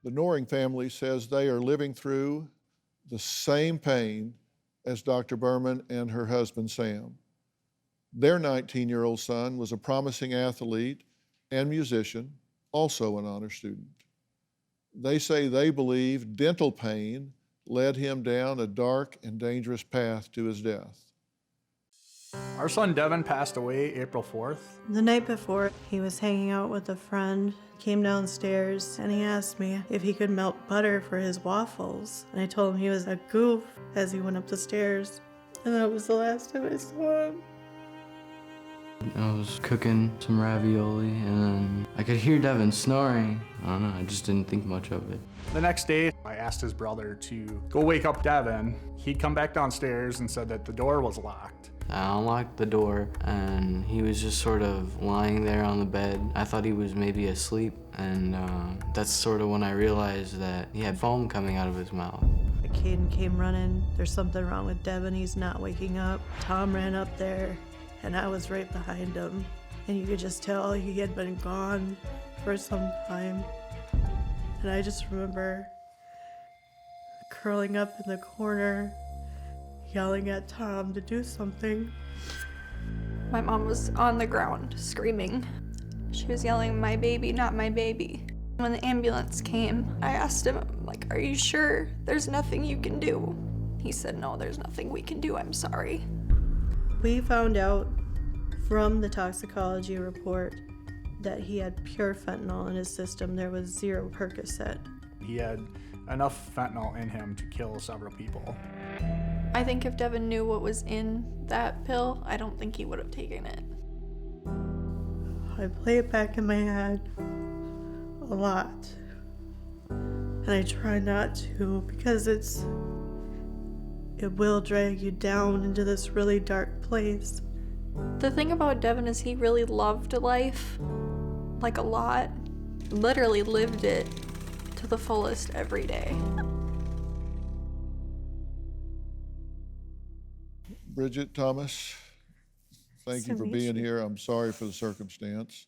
The Noring family says they are living through the same pain as Dr. Berman and her husband, Sam. Their 19-year-old son was a promising athlete and musician, also an honor student. They say they believe dental pain led him down a dark and dangerous path to his death. Our son Devin passed away April 4th. The night before, he was hanging out with a friend, came downstairs, and he asked me if he could melt butter for his waffles. And I told him he was a goof as he went up the stairs. And that was the last time I saw him. I was cooking some ravioli, and then I could hear Devin snoring. I don't know, I just didn't think much of it. The next day, I asked his brother to go wake up Devin. He'd come back downstairs and said that the door was locked. I unlocked the door, and he was just sort of lying there on the bed. I thought he was maybe asleep, and that's sort of when I realized that he had foam coming out of his mouth. Caden came running. There's something wrong with Devin. He's not waking up. Tom ran up there, and I was right behind him. And you could just tell he had been gone for some time. And I just remember curling up in the corner, yelling at Tom to do something. My mom was on the ground screaming. She was yelling, "My baby, not my baby." When the ambulance came, I asked him, like, "Are you sure there's nothing you can do?" He said, "No, there's nothing we can do, I'm sorry." We found out from the toxicology report that he had pure fentanyl in his system. There was 0 Percocet. He had enough fentanyl in him to kill several people. I think if Devin knew what was in that pill, I don't think he would have taken it. I play it back in my head a lot. And I try not to, because it will drag you down into this really dark place. The thing about Devin is he really loved life, like a lot. Literally lived it to the fullest every day. Bridget Thomas, thank you for being here. I'm sorry for the circumstance,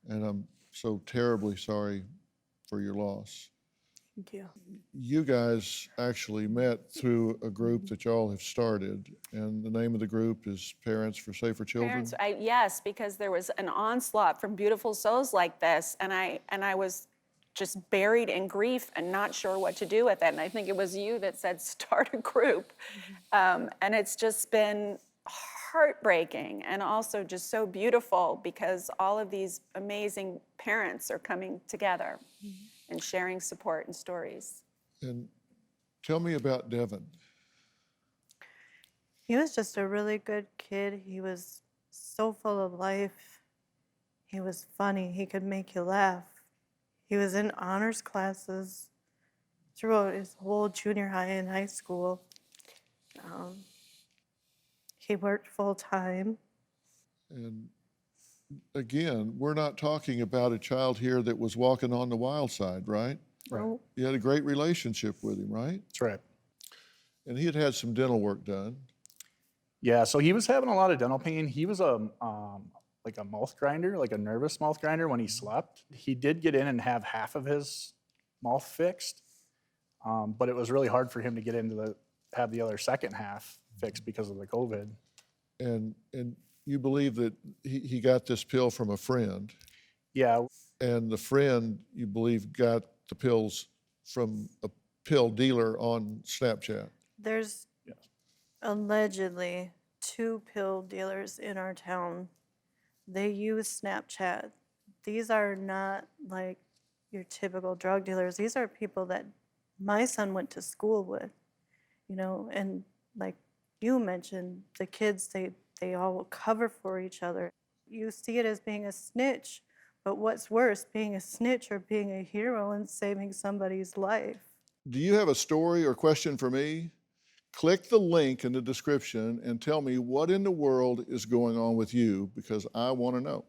and I'm so terribly sorry for your loss. Thank you. You guys actually met through a group that y'all have started, and the name of the group is Parents for Safer Children. Yes, because there was an onslaught from beautiful souls like this, and I was just buried in grief and not sure what to do with it. And I think it was you that said start a group, and it's just been heartbreaking and also just so beautiful because all of these amazing parents are coming together and sharing support and stories. And tell me about Devin. He was just a really good kid. He was so full of life. He was funny. He could make you laugh. He was in honors classes throughout his whole junior high and high school. He worked full time. And again, we're not talking about a child here that was walking on the wild side, right? Right. You had a great relationship with him, right? That's right. And he had had some dental work done. Yeah, so he was having a lot of dental pain. He was like a mouth grinder, like a nervous mouth grinder when he slept. He did get in and have half of his mouth fixed, but it was really hard for him to get into have the other second half fixed because of the COVID. And you believe that he got this pill from a friend. Yeah. And the friend, you believe, got the pills from a pill dealer on Snapchat. There's allegedly 2 pill dealers in our town. They use Snapchat. These are not like your typical drug dealers. These are people that my son went to school with, you know, and like you mentioned, the kids, they all will cover for each other. You see it as being a snitch, but what's worse, being a snitch or being a hero and saving somebody's life? Do you have a story or question for me? Click the link in the description and tell me what in the world is going on with you, because I want to know.